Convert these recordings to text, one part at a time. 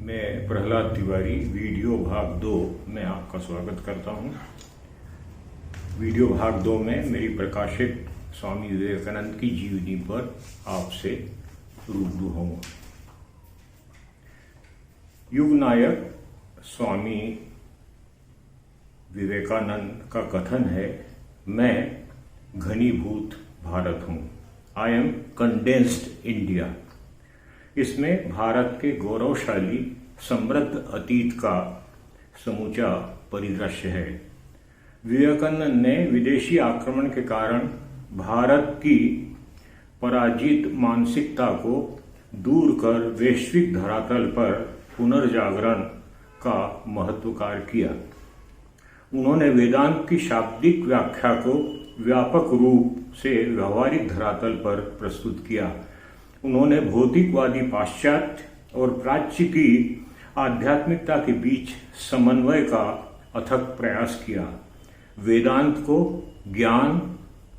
मैं प्रहलाद तिवारी वीडियो भाग 2 में आपका स्वागत करता हूं। वीडियो भाग 2 में मेरी प्रकाशित स्वामी विवेकानंद की जीवनी पर आपसे रूबरू होंगे। युग नायक स्वामी विवेकानंद का कथन है, मैं घनीभूत भारत हूं। I am condensed India. इसमें भारत के गौरवशाली समृद्ध अतीत का समूचा परिदृश्य है। विवेकानंद ने विदेशी आक्रमण के कारण भारत की पराजित मानसिकता को दूर कर वैश्विक धरातल पर पुनर्जागरण का महत्वकार किया। उन्होंने वेदांत की शाब्दिक व्याख्या को व्यापक रूप से व्यवहारिक धरातल पर प्रस्तुत किया। उन्होंने भौतिकवादी पाश्चात्य और प्राच्य की आध्यात्मिकता के बीच समन्वय का अथक प्रयास किया। वेदांत को ज्ञान,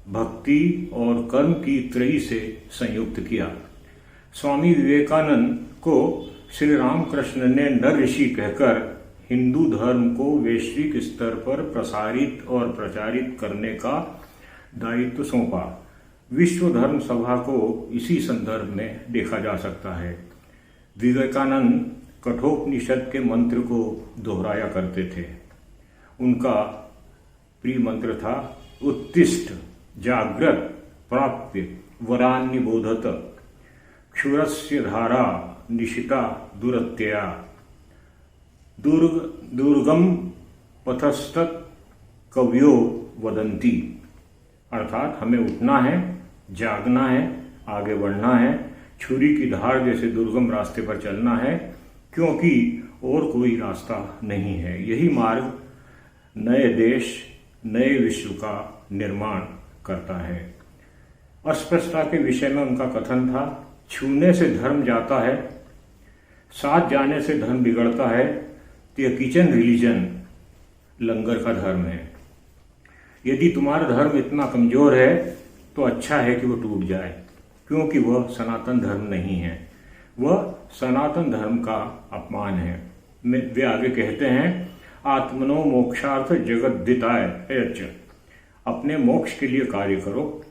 भक्ति और कर्म की त्रयी से संयुक्त किया। स्वामी विवेकानंद को श्री रामकृष्ण ने नर ऋषि कहकर हिंदू धर्म को वैश्विक स्तर पर प्रसारित और प्रचारित करने का दायित्व सौंपा। विश्व धर्म सभा को इसी संदर्भ में देखा जा सकता है। विवेकानंद कठोपनिषद के मंत्र को दोहराया करते थे। उनका प्रिय मंत्र था, उत्तिष्ठ जाग्रत प्राप्य वरान् निबोधत, क्षुरस्य धारा निशिता दुरत्यया, दुर्गम पथस्तत् कवयो वदन्ति। अर्थात हमें उठना है, जागना है, आगे बढ़ना है, छुरी की धार जैसे दुर्गम रास्ते पर चलना है, क्योंकि और कोई रास्ता नहीं है। यही मार्ग नए देश, नए विश्व का निर्माण करता है। अस्पृश्यता के विषय में उनका कथन था, छूने से धर्म जाता है, साथ जाने से धर्म बिगड़ता है, तो यह किचन रिलीजन लंगर का धर्म है। यदि तुम्हारा धर्म इतना कमजोर है तो अच्छा है कि वो टूट जाए, क्योंकि वह सनातन धर्म नहीं है, वह सनातन धर्म का अपमान है। वे आगे कहते हैं, आत्मनो मोक्षार्थ जगद्दिताय यच्च। अपने मोक्ष के लिए कार्य करो,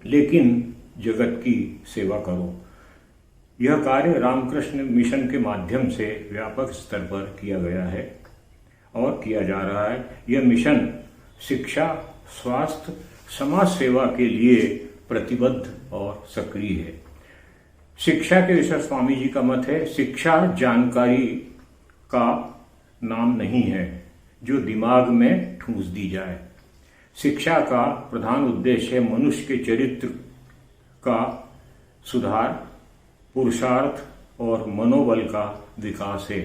लेकिन जगत की सेवा करो। यह कार्य रामकृष्ण मिशन के माध्यम से व्यापक स्तर पर किया गया है और किया जा रहा है। यह मिशन शिक्षा, स्वास्थ्य, समाज सेवा के लिए प्रतिबद्ध और सक्रिय है। शिक्षा के विषय स्वामी जी का मत है, शिक्षा जानकारी का नाम नहीं है जो दिमाग में ठूंस दी जाए। शिक्षा का प्रधान उद्देश्य है मनुष्य के चरित्र का सुधार, पुरुषार्थ और मनोबल का विकास है।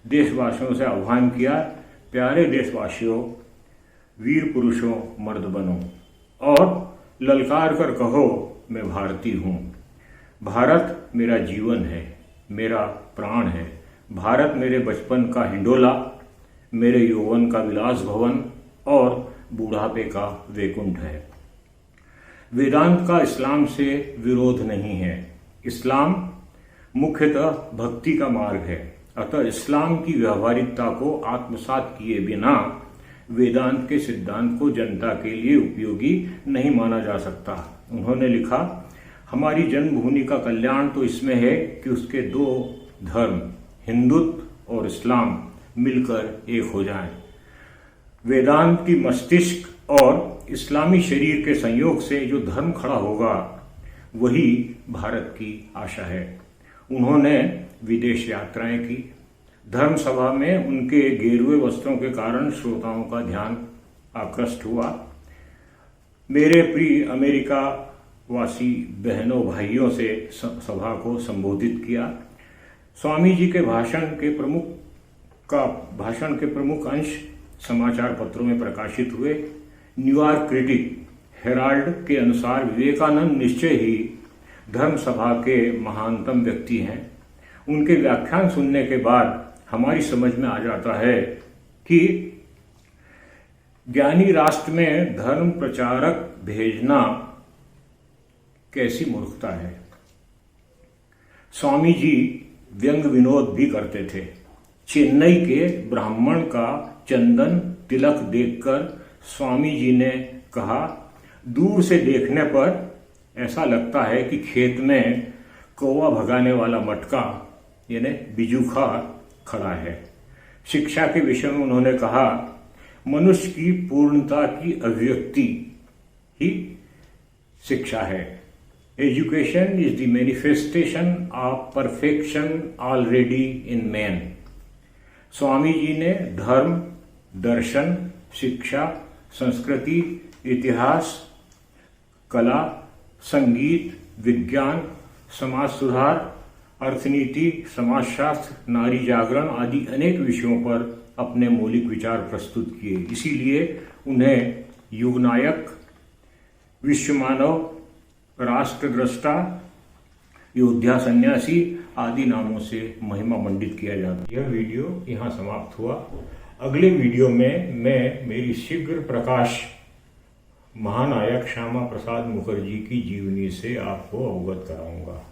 देशवासियों से आह्वान किया, प्यारे देशवासियों, वीर पुरुषों, मर्द बनो और ललकार कर कहो, मैं भारतीय हूँ। भारत मेरा जीवन है, मेरा प्राण है। भारत मेरे बचपन का हिंडोला, मेरे यौवन का विलास भवन और बूढ़ापे का वैकुंठ है। वेदांत का इस्लाम से विरोध नहीं है। इस्लाम मुख्यतः भक्ति का मार्ग है। अतः इस्लाम की व्यवहारिकता को आत्मसात किए बिना वेदांत के सिद्धांत को जनता के लिए उपयोगी नहीं माना जा सकता। उन्होंने लिखा, हमारी जन्मभूमि का कल्याण तो इसमें है कि उसके दो धर्म, हिंदुत्व और इस्लाम, मिलकर एक हो जाएं। वेदांत की मस्तिष्क और इस्लामी शरीर के संयोग से जो धर्म खड़ा होगा, वही भारत की आशा है। उन्होंने विदेश यात्राएं की। धर्म सभा में उनके गेरुए वस्त्रों के कारण श्रोताओं का ध्यान आकृष्ट हुआ। मेरे प्रिय अमेरिका वासी बहनों भाइयों से सभा को संबोधित किया। स्वामी जी के भाषण के प्रमुख अंश समाचार पत्रों में प्रकाशित हुए। न्यूयॉर्क क्रिटिक, हेराल्ड के अनुसार विवेकानंद निश्चय ही धर्म सभा के महानतम व्यक्ति हैं। उनके व्याख्यान सुनने के बाद हमारी समझ में आ जाता है कि ज्ञानी राष्ट्र में धर्म प्रचारक भेजना कैसी मूर्खता है। स्वामी जी व्यंग विनोद भी करते थे। चेन्नई के ब्राह्मण का चंदन तिलक देखकर स्वामी जी ने कहा, दूर से देखने पर ऐसा लगता है कि खेत में कौवा भगाने वाला मटका यानी बिजूखा खड़ा है। शिक्षा के विषय में उन्होंने कहा, मनुष्य की पूर्णता की अभिव्यक्ति ही शिक्षा है। Education is the manifestation of perfection already in man. Swami ji ने धर्म, दर्शन, शिक्षा, संस्कृति, इतिहास, कला, संगीत, विज्ञान, समाज सुधार, अर्थनीति, समाजशास्त्र, नारी जागरण आदि अनेक विषयों पर अपने मौलिक विचार प्रस्तुत किए। इसीलिए उन्हें युगनायक, विश्वमानव, राष्ट्रद्रष्टा, योद्धा सन्यासी आदि नामों से महिमा मंडित किया जाता है। यह वीडियो यहाँ समाप्त हुआ। अगले वीडियो में मैं मेरी शीघ्र प्रकाश महानायक श्यामा प्रसाद मुखर्जी की जीवनी से आपको अवगत कराऊंगा।